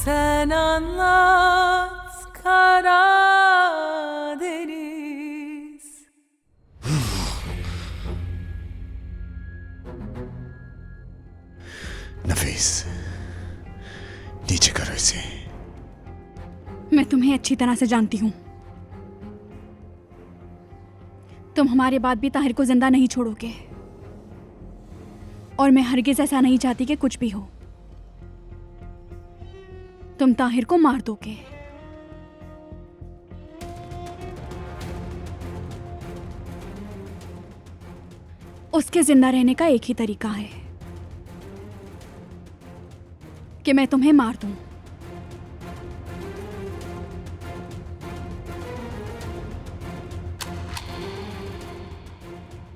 Sen anlat Karadeniz. नफीस, नीचे करो इसे। मैं तुम्हें अच्छी तरह से जानती हूँ। तुम हमारे बाद भी ताहिर को जिंदा नहीं छोड़ोगे, और मैं हरगिज ऐसा नहीं चाहती कि कुछ भी हो। तुम ताहिर को मार दोगे। उसके जिंदा रहने का एक ही तरीका है कि मैं तुम्हें मार दूं।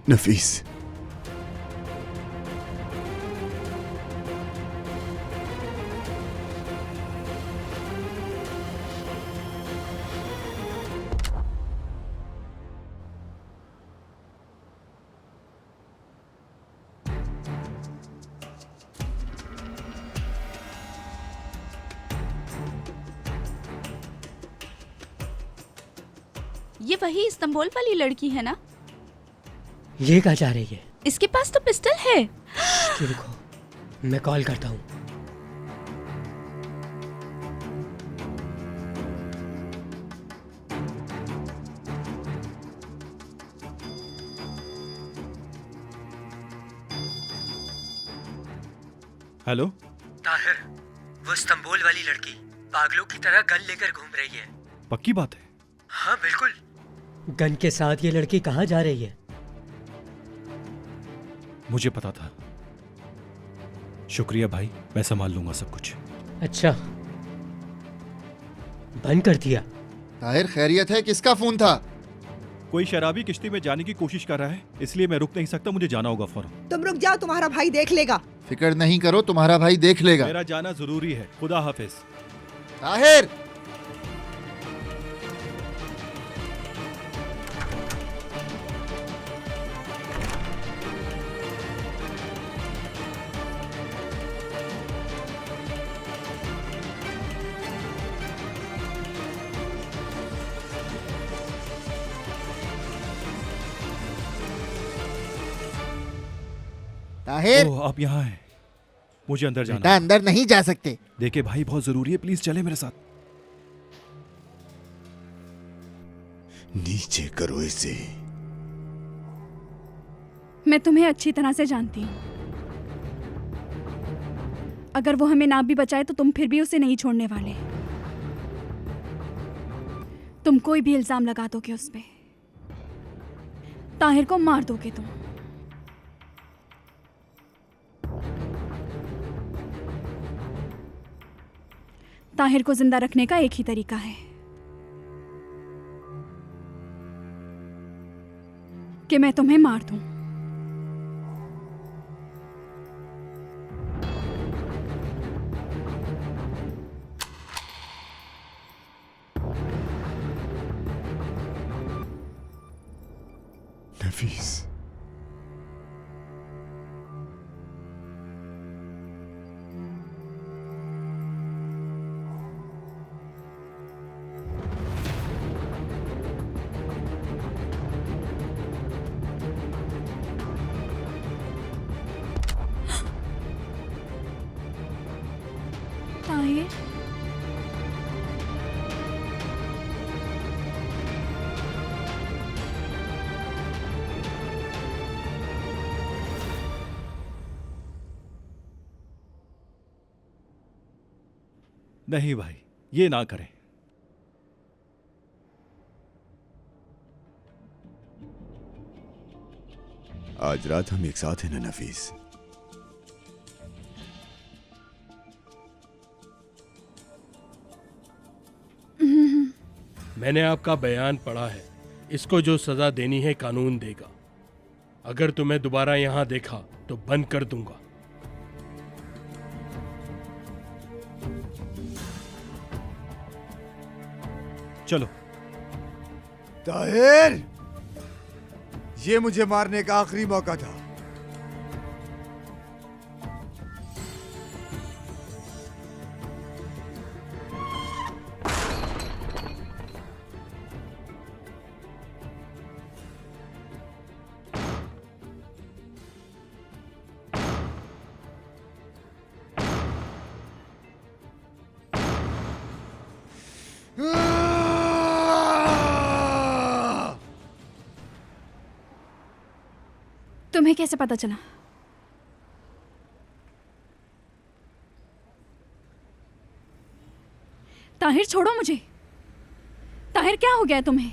नफीस, ये वही इस्तांबुल वाली लड़की है ना? ये कहाँ जा रही है? इसके पास तो पिस्टल है। कि रुको, मैं कॉल करता हूँ। हेलो ताहिर, वो इस्तांबुल वाली लड़की पागलों की तरह गन लेकर घूम रही है। पक्की बात है? हाँ बिल्कुल। गन के साथ ये लड़की कहाँ जा रही है? मुझे पता था। शुक्रिया भाई, मैं संभाल लूंगा सब कुछ। अच्छा, बंद कर दिया। ताहिर खैरियत है? किसका फोन था? कोई शराबी किश्ती में जाने की कोशिश कर रहा है, इसलिए मैं रुक नहीं सकता, मुझे जाना होगा फौरन। तुम रुक जाओ, तुम्हारा भाई देख लेगा। फिक्र नहीं करो, तुम्हारा भाई देख लेगा। मेरा जाना जरूरी है। खुदा हाफिज। ताहिर, ताहिर, ओह, आप यहाँ हैं। मुझे अंदर जाना बेटा है। अंदर नहीं जा सकते। देखिए भाई, बहुत जरूरी है, प्लीज चले मेरे साथ। नीचे करो इसे। मैं तुम्हें अच्छी तरह से जानती हूँ। अगर वो हमें ना भी बचाए तो तुम फिर भी उसे नहीं छोड़ने वाले। तुम कोई भी इल्जाम लगा दोगे उस पे। ताहिर को मार दोगे तुम। ताहिर को जिंदा रखने का एक ही तरीका है कि मैं तुम्हें मार दूं। नफीस, ताहिर, नहीं भाई, ये ना करें। आज रात हम एक साथ हैं ना नफीस? मैंने आपका बयान पढ़ा है। इसको जो सजा देनी है कानून देगा। अगर तुम्हें दोबारा यहां देखा तो बंद कर दूंगा। चलो। ताहिर, ये मुझे मारने का आखिरी मौका था। तुम्हें कैसे पता चला? ताहिर छोड़ो मुझे। ताहिर क्या हो गया तुम्हें?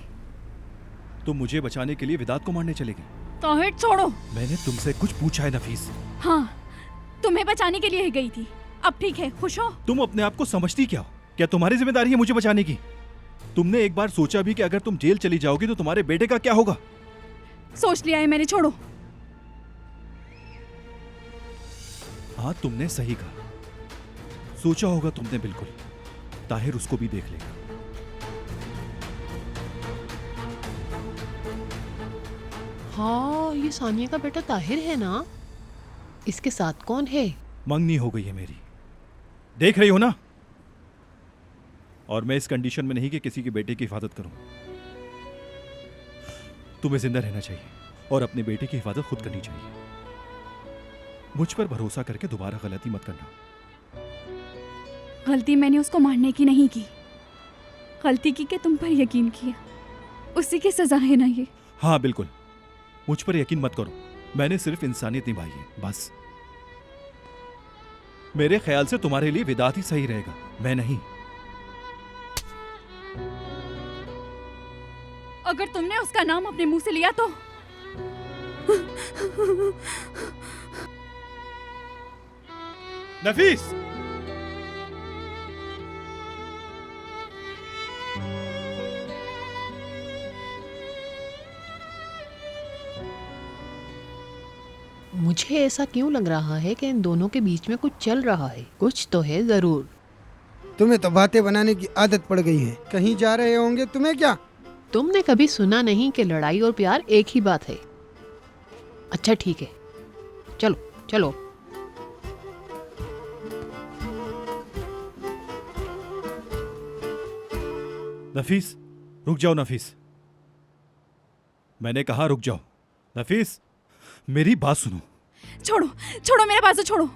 तुम मुझे बचाने के लिए विदात को मारने चले गए। ताहिर छोड़ो। मैंने तुमसे कुछ पूछा है नफीस? हाँ, तुम्हें बचाने के लिए ही गई थी। अब ठीक है, खुश हो? तुम अपने आप को समझती क्या हो? क्या तुम्हारी जिम्मेदारी है मुझे बचाने की? तुमने एक बार सोचा भी कि अगर तुम जेल चली जाओगी तो तुम्हारे बेटे का क्या होगा? सोच लिया है मैंने, छोड़ो। हाँ, तुमने सही कहा। सोचा होगा तुमने बिल्कुल। ताहिर उसको भी देख लेगा। हाँ, ये सानिया का बेटा ताहिर है ना? इसके साथ कौन है? मंगनी हो गई है मेरी, देख रही हो ना? और मैं इस कंडीशन में नहीं कि किसी के बेटे की हिफाजत करूं। तुम्हें जिंदा रहना चाहिए और अपने बेटे की हिफाजत खुद करनी चाहिए। मुझ पर भरोसा करके दोबारा गलती मत करना। गलती मैंने उसको मारने की नहीं की, गलती की कि तुम पर यकीन किया। उसी की सजा है ना ये? हाँ बिल्कुल, मुझ पर यकीन मत करो। मैंने सिर्फ इंसानियत निभाई है, बस। मेरे ख्याल से तुम्हारे लिए विदात ही सही रहेगा, मैं नहीं। अगर तुमने उसका नाम अपने मुंह से लिया तो नफीस! मुझे ऐसा क्यों लग रहा है कि इन दोनों के बीच में कुछ चल रहा है। कुछ तो है जरूर। तुम्हें तो बातें बनाने की आदत पड़ गई है। कहीं जा रहे होंगे, तुम्हें क्या? तुमने कभी सुना नहीं कि लड़ाई और प्यार एक ही बात है? अच्छा ठीक है, चलो चलो। नफीस, रुक जाओ नफीस। मैंने कहा रुक जाओ। नफीस, मेरी बात सुनो। छोड़ो, छोड़ो मेरा बाजू, छोड़ो।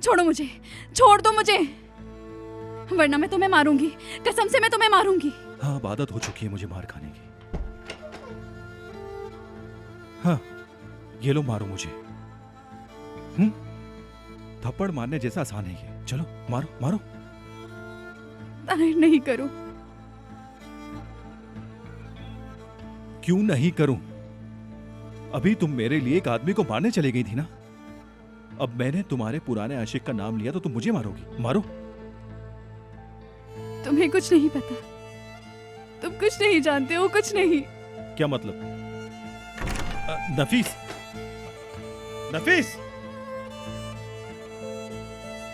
छोड़ो मुझे, छोड़ दो मुझे, वरना मैं तुम्हें मारूंगी। कसम से मैं तुम्हें मारूंगी। हाँ, आदत हो चुकी है मुझे मार खाने की। हाँ, ये लो मारो मुझे। थप्पड़ मारने जैसा आसान है ये। चलो मारो मारो। ताहिर, नहीं करो। क्यों नहीं करूं? अभी तुम मेरे लिए एक आदमी को मारने चली गई थी ना? अब मैंने तुम्हारे पुराने आशिक का नाम लिया तो तुम मुझे मारोगी? मारो। तुम्हें कुछ नहीं पता, तुम कुछ नहीं जानते हो, कुछ नहीं। क्या मतलब? नफीस, नफीस,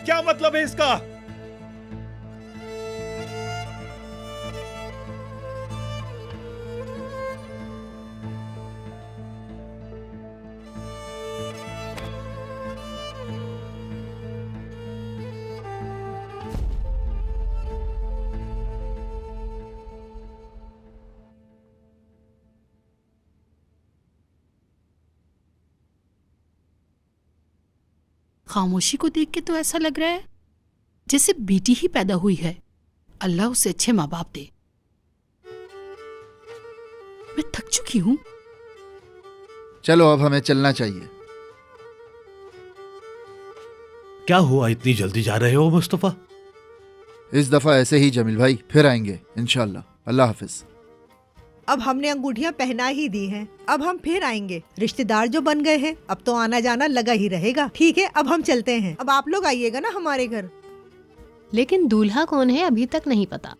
क्या मतलब है इसका? खामोशी को देख के तो ऐसा लग रहा है जैसे बेटी ही पैदा हुई है। अल्लाह उसे अच्छे माँ बाप दे। मैं थक चुकी हूँ। चलो अब हमें चलना चाहिए। क्या हुआ, इतनी जल्दी जा रहे हो मुस्तफा? इस दफा ऐसे ही जमील भाई, फिर आएंगे इंशाल्लाह। अल्लाह हाफिज। अब हमने अंगूठियां पहना ही दी हैं, अब हम फिर आएंगे। रिश्तेदार जो बन गए हैं, अब तो आना जाना लगा ही रहेगा। ठीक है, अब हम चलते हैं। अब आप लोग आइएगा ना हमारे घर। लेकिन दूल्हा कौन है अभी तक नहीं पता।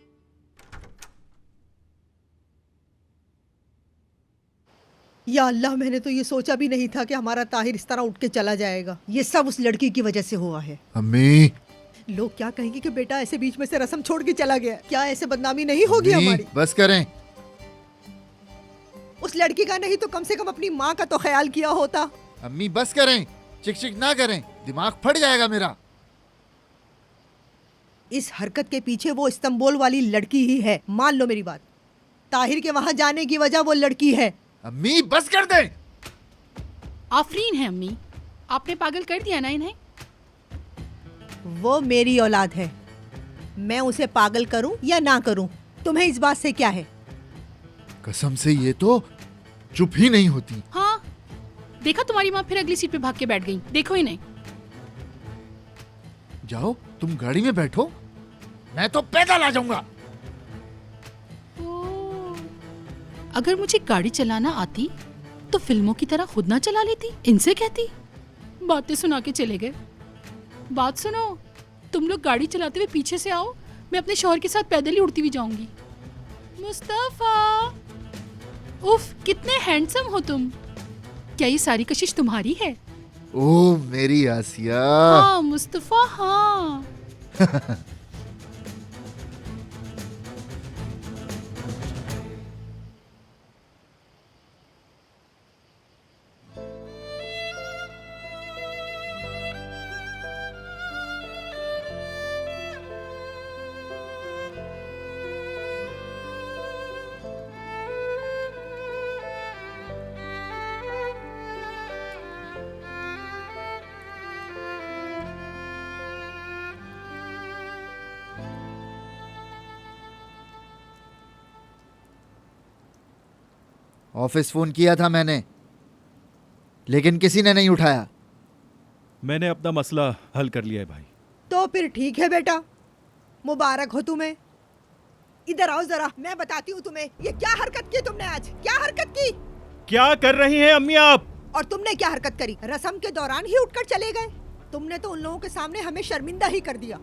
या अल्लाह, मैंने तो ये सोचा भी नहीं था कि हमारा ताहिर इस तरह उठ के चला जाएगा। ये सब उस लड़की की वजह से हुआ है। अम्मी, लोग क्या कहेंगे कि बेटा ऐसे बीच में से रस्म छोड़ के चला गया। क्या ऐसे बदनामी नहीं होगी हमारी? बस करें। उस लड़की का नहीं तो कम से कम अपनी माँ का तो ख्याल किया होता। अम्मी बस करें, चिक चिक ना करें, दिमाग फट जाएगा मेरा। इस हरकत के पीछे वो इस्तांबुल वाली लड़की ही है। मान लो मेरी बात, ताहिर के वहां जाने की वजह वो लड़की है। अम्मी बस कर दे। आफरीन है अम्मी, आपने पागल कर दिया ना इन्हें। वो मेरी औलाद है, मैं उसे पागल करूं या ना करूं, तुम्हें इस बात से क्या है? कसम से ये तो चुप ही नहीं होती। हाँ, देखा तुम्हारी माँ फिर अगली सीट पे भाग के बैठ गई, देखो ही नहीं। जाओ तुम गाड़ी में बैठो, मैं तो पैदल आ जाऊंगा। अगर मुझे गाड़ी चलाना आती तो फिल्मों की तरह खुद ना चला लेती, इनसे कहती। बातें सुना के चले गए। बात सुनो, तुम लोग गाड़ी चलाते हुए पीछे से आओ, मैं अपने शौहर के साथ पैदल ही उड़ती हुई जाऊंगी। मुस्तफा, उफ कितने हैंडसम हो तुम। क्या ये सारी कशिश तुम्हारी है? ओ मेरी आसिया। हाँ मुस्तफा, हाँ। ऑफिस फोन किया था मैंने, लेकिन किसी ने नहीं उठाया। मैंने अपना मसला हल कर लिया है भाई। तो फिर ठीक है बेटा, मुबारक हो तुम्हें। इधर आओ जरा, मैं बताती हूँ तुम्हें ये क्या हरकत की तुमने आज। क्या हरकत की? क्या कर रही हैं अम्मी आप? और तुमने क्या हरकत करी? रस्म के दौरान ही उठकर चले गए। तुमने तो उन लोगों के सामने हमें शर्मिंदा ही कर दिया।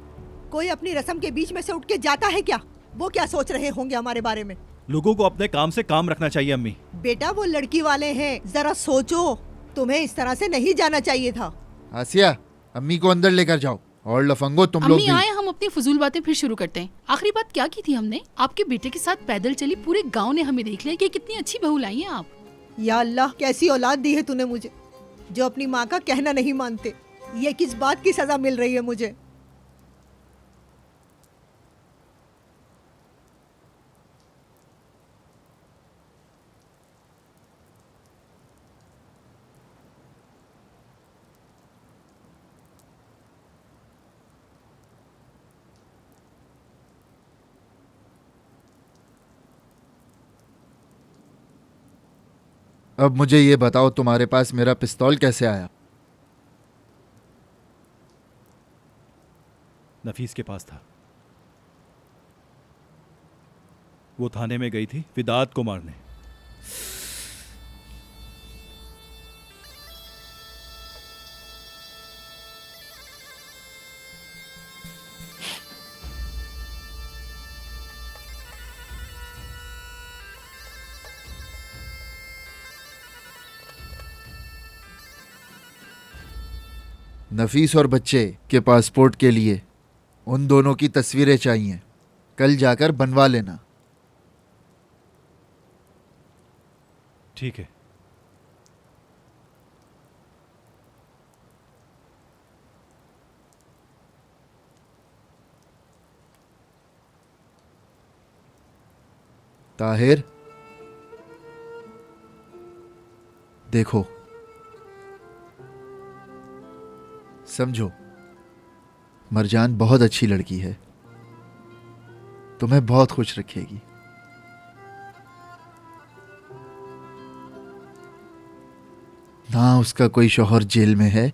कोई अपनी रस्म के बीच में से उठ के जाता है क्या? वो क्या सोच रहे होंगे हमारे बारे में? लोगों को अपने काम से काम रखना चाहिए अम्मी। बेटा वो लड़की वाले हैं, जरा सोचो, तुम्हें इस तरह से नहीं जाना चाहिए था। आसिया, अम्मी को अंदर लेकर जाओ। और लफंगो तुम लोग अम्मी भी। आए, हम अपनी फजूल बातें फिर शुरू करते हैं। आखिरी बात क्या की थी हमने? आपके बेटे के साथ पैदल चली, पूरे गांव ने हमें देख लिया कि कितनी अच्छी बहू लाई हैं आप। या अल्लाह, कैसी औलाद दी है तूने मुझे, जो अपनी माँ का कहना नहीं मानते। ये किस बात की सजा मिल रही है मुझे? अब मुझे ये बताओ, तुम्हारे पास मेरा पिस्तौल कैसे आया? नफीस के पास था। वो थाने में गई थी विदात को मारने। नफीस और बच्चे के पासपोर्ट के लिए उन दोनों की तस्वीरें चाहिए, कल जाकर बनवा लेना। ठीक है। ताहिर, देखो, समझो, मरजान बहुत अच्छी लड़की है, तुम्हें बहुत खुश रखेगी। ना उसका कोई शौहर जेल में है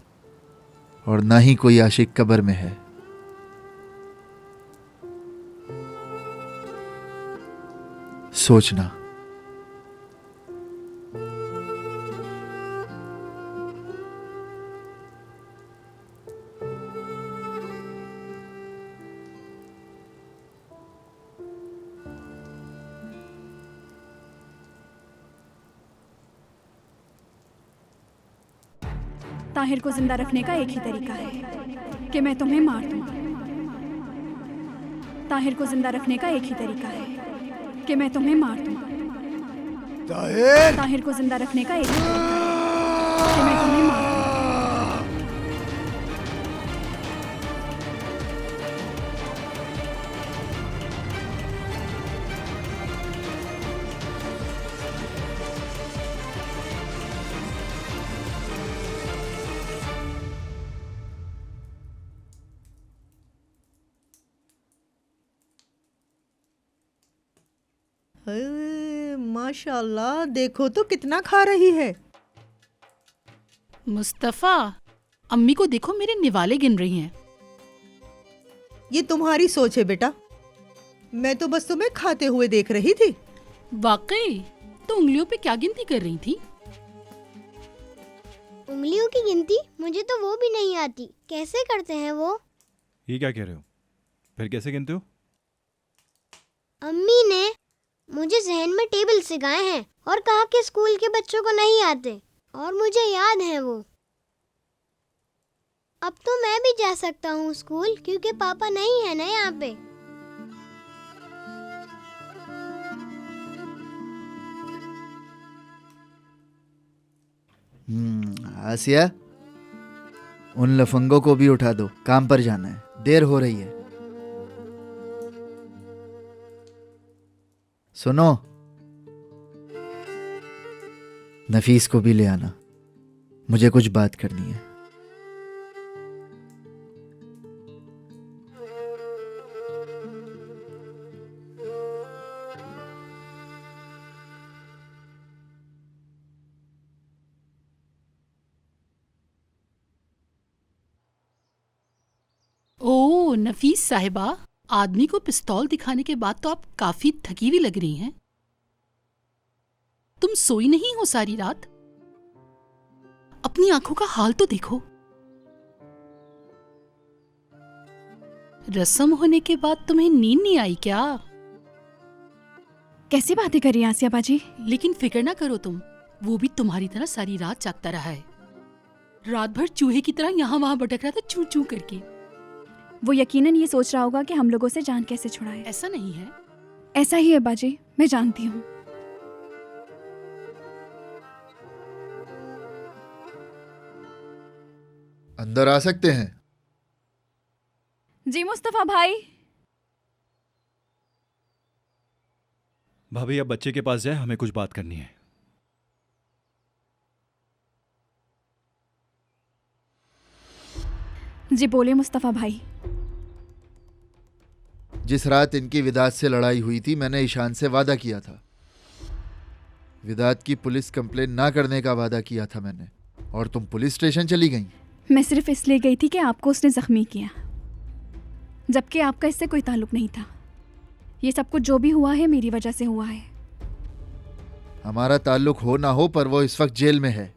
और ना ही कोई आशिक कब्र में है। सोचना। ताहिर को जिंदा रखने का एक ही तरीका है कि मैं तुम्हें मार दूं। ताहिर को जिंदा रखने का एक ही तरीका है कि मैं तुम्हें मार दूं। ताहिर को जिंदा रखने का एक ही तरीका है कि मैं तुम्हें मार दूं। माशाल्लाह, देखो तो कितना खा रही है। मुस्तफा, अम्मी को देखो मेरे निवाले गिन रही हैं। ये तुम्हारी सोच है बेटा, मैं तो बस तुम्हें खाते हुए देख रही थी। वाकई? तो उंगलियों पे क्या गिनती कर रही थी? उंगलियों की गिनती मुझे तो वो भी नहीं आती, कैसे करते हैं वो? ये क्या कह रहे हो? फिर कैसे गिनते हो? अम्मी ने मुझे जहन में टेबल सिखाए हैं और कहा कि स्कूल के बच्चों को नहीं आते, और मुझे याद है वो। अब तो मैं भी जा सकता हूँ स्कूल, क्योंकि पापा नहीं है ना यहाँ पे। आसिया, उन लफंगों को भी उठा दो, काम पर जाना है, देर हो रही है। सुनो, नफीस को भी ले आना, मुझे कुछ बात करनी है। ओह नफीस साहिबा, आदमी को पिस्तौल दिखाने के बाद तो आप काफी थकी हुई लग रही हैं। तुम सोई नहीं हो सारी रात? अपनी आंखों का हाल तो देखो। रस्म होने के बाद तुम्हें नींद नहीं आई क्या? कैसी बातें कर रही हैं आसिया बाजी? लेकिन फिक्र ना करो तुम, वो भी तुम्हारी तरह सारी रात जागता रहा है। रात भर चूहे की तरह यहाँ वहां भटक रहा था, चू चू करके। वो यकीनन ये सोच रहा होगा कि हम लोगों से जान कैसे छुड़ाए। ऐसा नहीं है। ऐसा ही है बाजी, मैं जानती हूँ। अंदर आ सकते हैं? जी मुस्तफा भाई। भाभी अब बच्चे के पास जाए, हमें कुछ बात करनी है। जी बोले मुस्तफा भाई। जिस रात इनकी विदात से लड़ाई हुई थी, मैंने ईशान से वादा किया था। विदात की पुलिस कंप्लेन ना करने का वादा किया था मैंने, और तुम पुलिस स्टेशन चली गई। मैं सिर्फ इसलिए गई थी कि आपको उसने जख्मी किया, जबकि आपका इससे कोई ताल्लुक नहीं था। ये सब कुछ जो भी हुआ है मेरी वजह से हुआ है। हमारा ताल्लुक हो ना हो, पर वो इस वक्त जेल में है।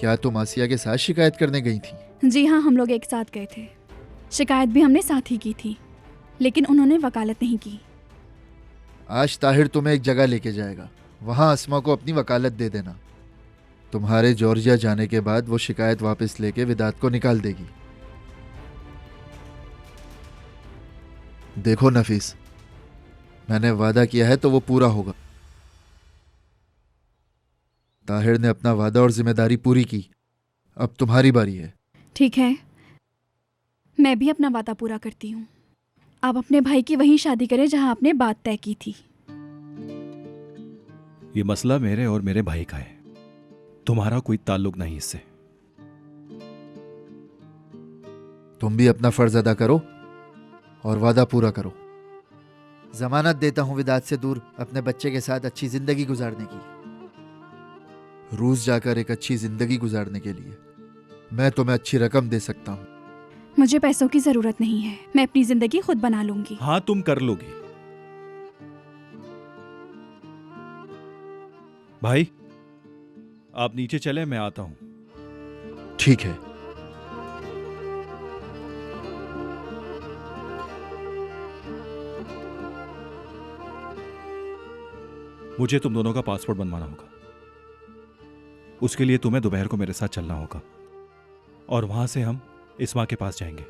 क्या तुम आसिया के साथ शिकायत करने गई थी? जी हाँ, हम लोग एक साथ गए थे। शिकायत भी हमने साथ ही की थी, लेकिन उन्होंने वकालत नहीं की। आज ताहिर तुम्हें एक जगह लेके जाएगा, वहां अस्मा को अपनी वकालत दे देना। तुम्हारे जॉर्जिया जाने के बाद वो शिकायत वापस लेके विदात को निकाल देगी। देखो नफीस, मैंने वादा किया है तो वो पूरा होगा। ताहिर ने अपना वादा और जिम्मेदारी पूरी की, अब तुम्हारी बारी है। ठीक है, मैं भी अपना वादा पूरा करती हूँ। आप अपने भाई की वहीं शादी करें जहाँ आपने बात तय की थी। ये मसला मेरे और मेरे भाई का है, तुम्हारा कोई ताल्लुक नहीं इससे। तुम भी अपना फर्ज अदा करो और वादा पूरा करो। जमानत देता हूं विदात से दूर अपने बच्चे के साथ अच्छी जिंदगी गुजारने की। रूस जाकर एक अच्छी जिंदगी गुजारने के लिए मैं तुम्हें अच्छी रकम दे सकता हूं। मुझे पैसों की जरूरत नहीं है, मैं अपनी जिंदगी खुद बना लूंगी। हाँ तुम कर लोगी। भाई आप नीचे चले, मैं आता हूं। ठीक है। मुझे तुम दोनों का पासपोर्ट बनवाना होगा। उसके लिए तुम्हें दोपहर को मेरे साथ चलना होगा, और वहां से हम इस्मा के पास जाएंगे।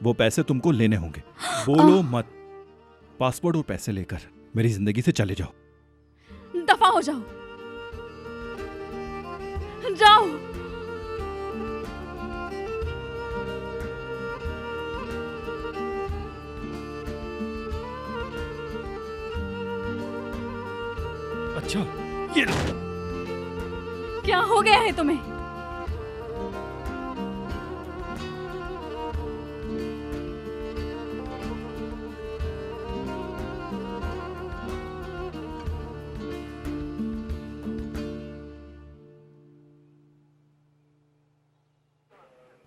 वो पैसे तुमको लेने होंगे। बोलो मत। पासपोर्ट और पैसे लेकर मेरी जिंदगी से चले जाओ। दफा हो जाओ, जाओ। अच्छा, ये क्या हो गया है तुम्हें?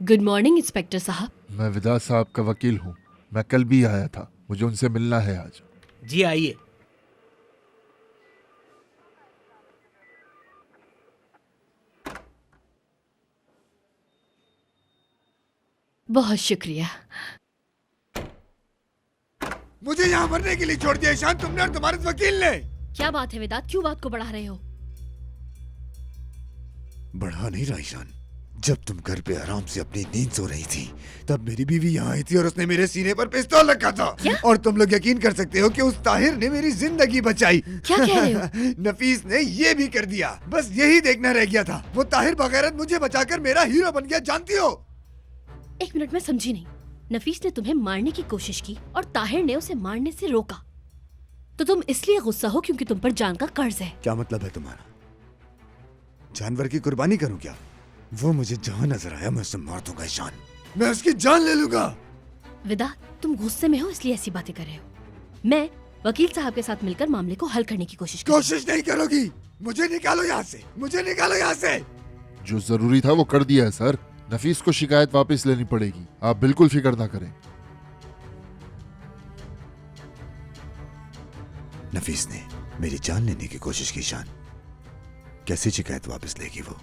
गुड मॉर्निंग इंस्पेक्टर साहब। मैं विदा साहब का वकील हूँ। मैं कल भी आया था, मुझे उनसे मिलना है आज। जी आइए। बहुत शुक्रिया। मुझे यहाँ मरने के लिए छोड़ दिया ईशान तुमने और तुम्हारे वकील ने। क्या बात है वेदांत, क्यों बात को बढ़ा रहे हो? बढ़ा नहीं रहा ईशान। जब तुम घर पे आराम से अपनी नींद सो रही थी तब मेरी बीवी यहाँ आई थी और उसने मेरे सीने पर पिस्तौल रखा था। क्या? और तुम लोग यकीन कर सकते हो कि उस ताहिर ने मेरी जिंदगी बचाई। क्या कह रहे हो? नफीस ने ये भी कर दिया। बस यही देखना रह गया था। वो ताहिर बगैरत मुझे बचाकर मेरा हीरो बन गया, जानती हो? एक मिनट, मैं समझी नहीं। नफीस ने तुम्हें मारने की कोशिश की और ताहिर ने उसे मारने से रोका, तो तुम इसलिए गुस्सा हो क्योंकि तुम पर जान का कर्ज है। क्या मतलब है तुम्हारा? जानवर की कुर्बानी करूं क्या? वो मुझे जहां नजर आया मैं उसे मार दूंगा ईशान। मैं उसकी जान ले लूंगा। विदा, तुम गुस्से में हो इसलिए ऐसी बातें कर रहे हो। मैं वकील साहब के साथ मिलकर मामले को हल करने की कोशिश नहीं करोगी। मुझे निकालो यहाँ से, मुझे निकालो यहाँ से। जो जरूरी था वो कर दिया है सर। नफीस को शिकायत वापस लेनी पड़ेगी, आप बिल्कुल फिक्र ना करें। नफीस ने मेरी जान लेने की कोशिश की ईशान। कैसे शिकायत वापस लेगी वो?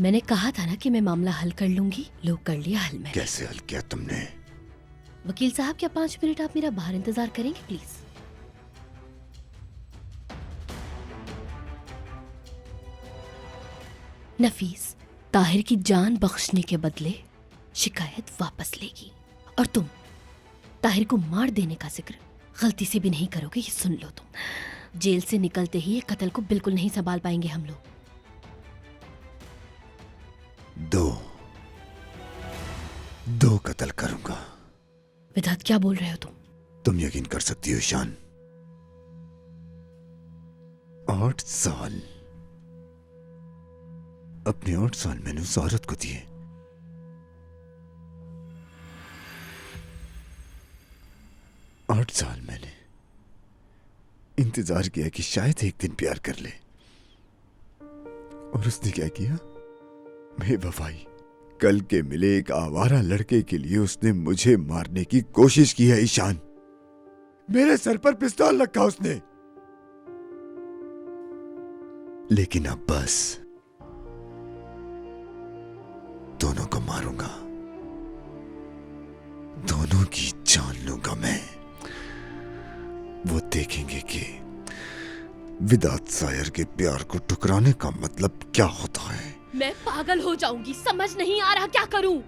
मैंने कहा था ना कि मैं मामला हल कर लूंगी। लो, कर लिया हल में। कैसे हल किया तुमने? वकील साहब, क्या 5 मिनट आप मेरा बाहर इंतजार करेंगे प्लीज? नफीस ताहिर की जान बख्शने के बदले शिकायत वापस लेगी और तुम ताहिर को मार देने का जिक्र गलती से भी नहीं करोगे। ये सुन लो तुम। जेल से निकलते ही ये कत्ल को बिल्कुल नहीं संभाल पाएंगे हम लोग। दो कत्ल करूंगा। विधात, क्या बोल रहे हो तुम यकीन कर सकती हो ईशान, 8 साल, अपने 8 साल मैंने उस औरत को दिए। 8 साल मैंने इंतजार किया कि शायद एक दिन प्यार कर ले, और उसने क्या किया? बेवफाई। कल के मिले एक आवारा लड़के के लिए उसने मुझे मारने की कोशिश की है ईशान। मेरे सर पर पिस्तौल रखा उसने। लेकिन अब बस दोनों को मारूंगा, दोनों की जान लूंगा मैं। वो देखेंगे कि विदात सायर के प्यार को ठुकराने का मतलब क्या होता है। मैं पागल हो जाऊंगी, समझ नहीं आ रहा क्या करूं।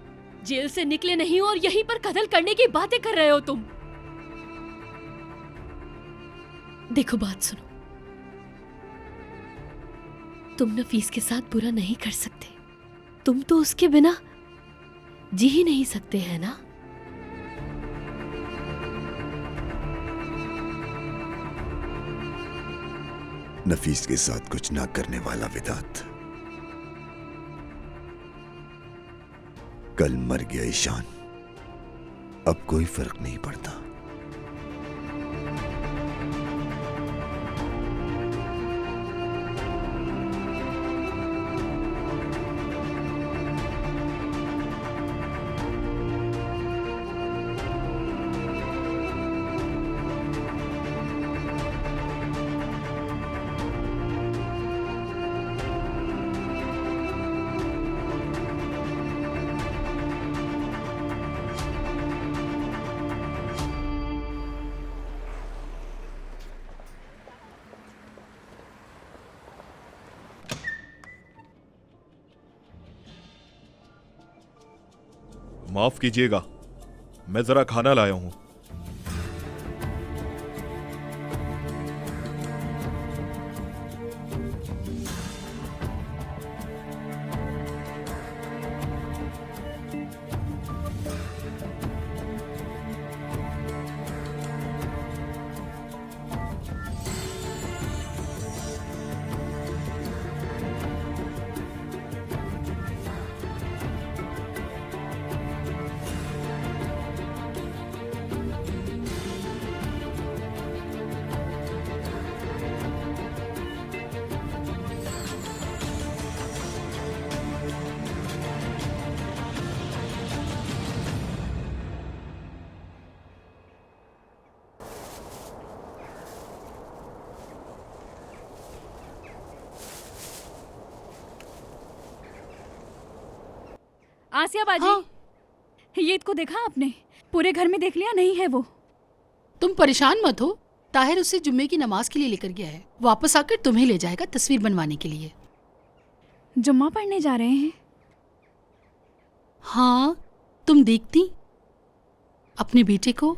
जेल से निकले नहीं और यहीं पर कत्ल करने की बातें कर रहे हो तुम। देखो, बात सुनो। तुम नफीस के साथ बुरा नहीं कर सकते। तुम तो उसके बिना जी ही नहीं सकते हैं ना। नफीस के साथ कुछ ना करने वाला विदात कल मर गया ईशान। अब कोई फर्क नहीं पड़ता। माफ कीजिएगा, मैं जरा खाना लाया हूं। आसिया बाजी, ये को देखा आपने? पूरे घर में देख लिया, नहीं है वो। तुम परेशान मत हो, ताहिर उसे जुम्मे की नमाज के लिए लेकर गया है। वापस आकर तुम्हें ले जाएगा तस्वीर बनवाने के लिए। जुम्मा पढ़ने जा रहे हैं? हाँ, तुम देखती अपने बेटे को।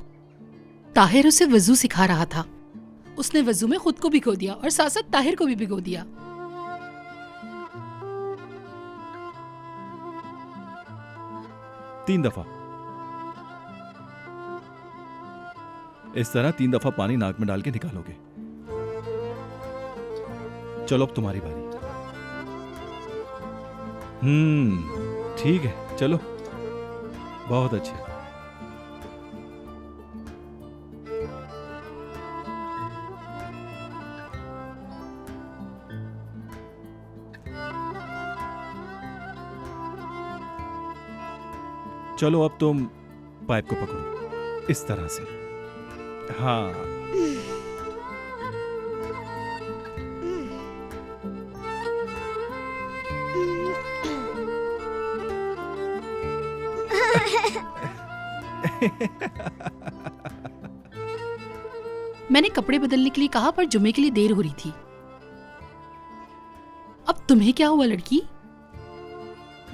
ताहिर उसे वजू सिखा रहा था। उसने वजू में खुद को भिगो दिया और साथ साथ ताहिर को भी भिगो दिया। तीन दफा इस तरह 3 दफा पानी नाक में डाल के निकालोगे। चलो अब तुम्हारी बारी। ठीक है, चलो, बहुत अच्छे। चलो अब तुम पाइप को पकड़ो इस तरह से। हाँ, मैंने कपड़े बदलने के लिए कहा पर जुम्मे के लिए देर हो रही थी। अब तुम्हें क्या हुआ लड़की?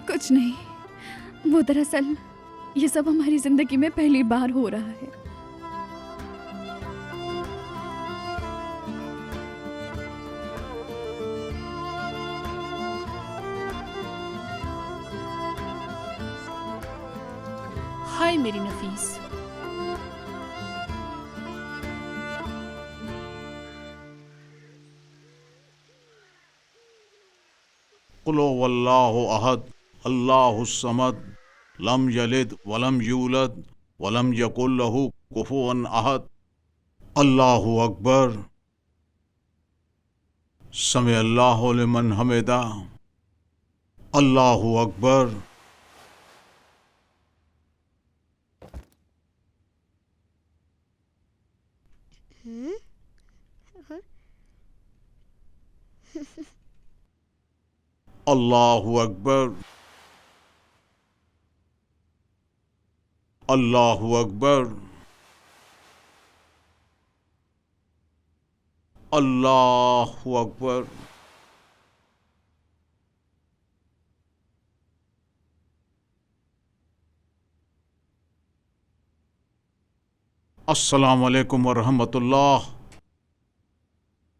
कुछ नहीं, वो दरअसल ये सब हमारी जिंदगी में पहली बार हो रहा है। हाय मेरी नफीस। कुल वल्लाहु अहद अल्लाहुस समद लम यलिद वलम यूलद वलम यकुल लहू कुफुवन अहद। अल्लाहु अकबर। समी अल्लाहु लिमन हमिदा। अल्लाहु अकबर। अल्लाहु अकबर। अल्लाहु अकबर। अल्लाहु अकबर। अस्सलामु अलैकुम व रहमतुल्लाह।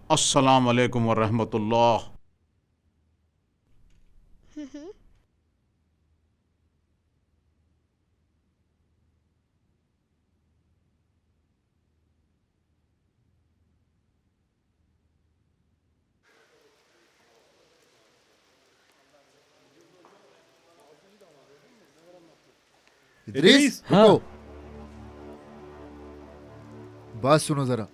अस्सलामु अलैकुम व रहमतुल्लाह। इद्रीस, रुको। बात सुनो जरा।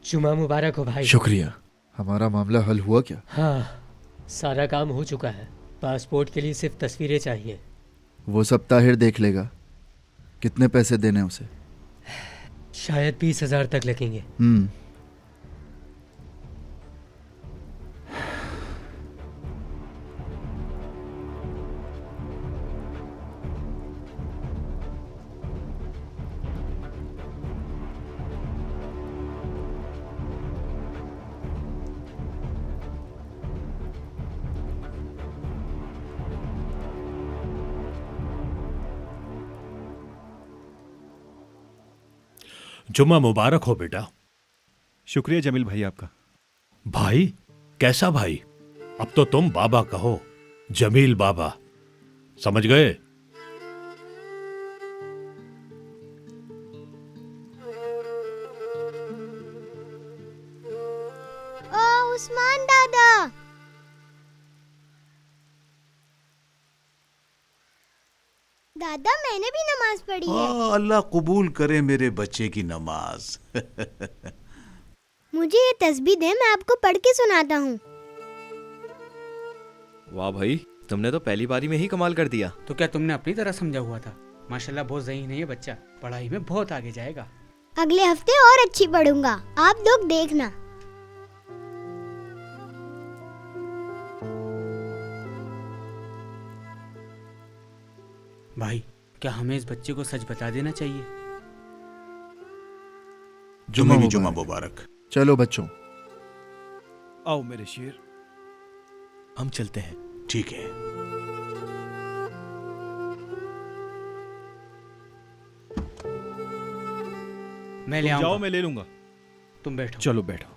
जुमा मुबारक हो भाई। शुक्रिया। हमारा मामला हल हुआ क्या? हाँ, सारा काम हो चुका है। पासपोर्ट के लिए सिर्फ तस्वीरें चाहिए। वो सब ताहिर देख लेगा। कितने पैसे देने उसे? शायद 20,000 तक लगेंगे। जुम्मा मुबारक हो बेटा। शुक्रिया जमील भाई आपका। भाई? कैसा भाई? अब तो तुम बाबा कहो, जमील बाबा, समझ गए? ओ उस्मान दादा। दादा मैंने भी नमाज पढ़ी है। अल्लाह कबूल करे मेरे बच्चे की नमाज। मुझे ये तस्बीह दे, मैं आपको पढ़ के सुनाता हूँ। वाह भाई, तुमने तो पहली बारी में ही कमाल कर दिया। तो क्या तुमने अपनी तरह समझा हुआ था? माशाल्लाह बहुत ज़हीन है ये बच्चा, पढ़ाई में बहुत आगे जाएगा। अगले हफ्ते और अच्छी पढ़ूंगा, आप लोग देखना। क्या हमें इस बच्चे को सच बता देना चाहिए? जुम्मे भी जुम्मा मुबारक। चलो बच्चों, आओ मेरे शेर, हम चलते हैं। ठीक है। मैं ले तुम आऊंगा। जाओ, मैं ले लूंगा। तुम बैठो। चलो बैठो।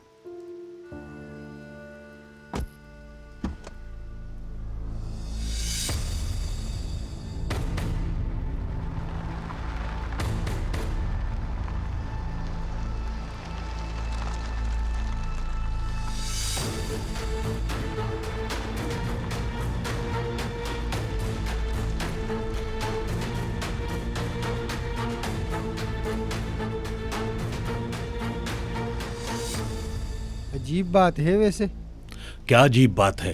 अजीब बात है वैसे। क्या अजीब बात है?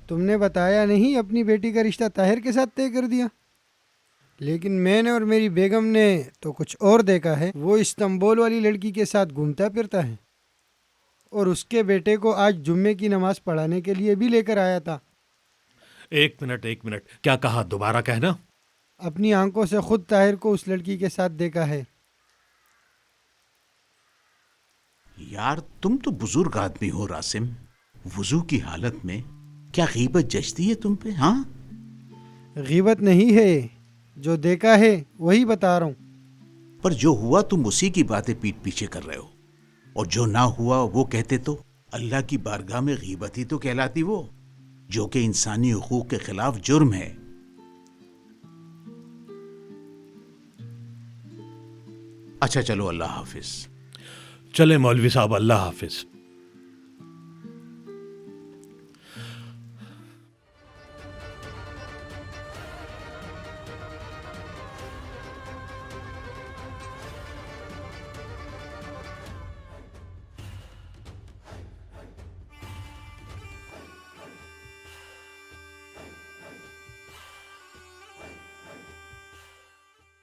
तुमने बताया नहीं अपनी बेटी का रिश्ता ताहिर के साथ तय कर दिया, लेकिन मैंने और मेरी बेगम ने तो कुछ और देखा है। वो इस्तांबुल वाली लड़की के साथ घूमता फिरता है और उसके बेटे को आज जुम्मे की नमाज पढ़ाने के लिए भी लेकर आया था। एक मिनट, क्या कहा? दोबारा कहना। अपनी आंखों से खुद ताहिर को उस लड़की के साथ देखा है। यार तुम तो बुजुर्ग आदमी हो रासिम, वुजू की हालत में क्या गीबत जचती है तुम पे? हाँ, गीबत नहीं है, जो देखा है वही बता रहा हूँ। पर जो हुआ तुम उसी की बातें पीठ पीछे कर रहे हो, और जो ना हुआ वो कहते तो अल्लाह की बारगाह में गीबत ही तो कहलाती वो, जो कि इंसानी हुकूक के खिलाफ जुर्म है। अच्छा चलो, अल्लाह हाफिज। चले मौलवी साहब, अल्लाह हाफिज।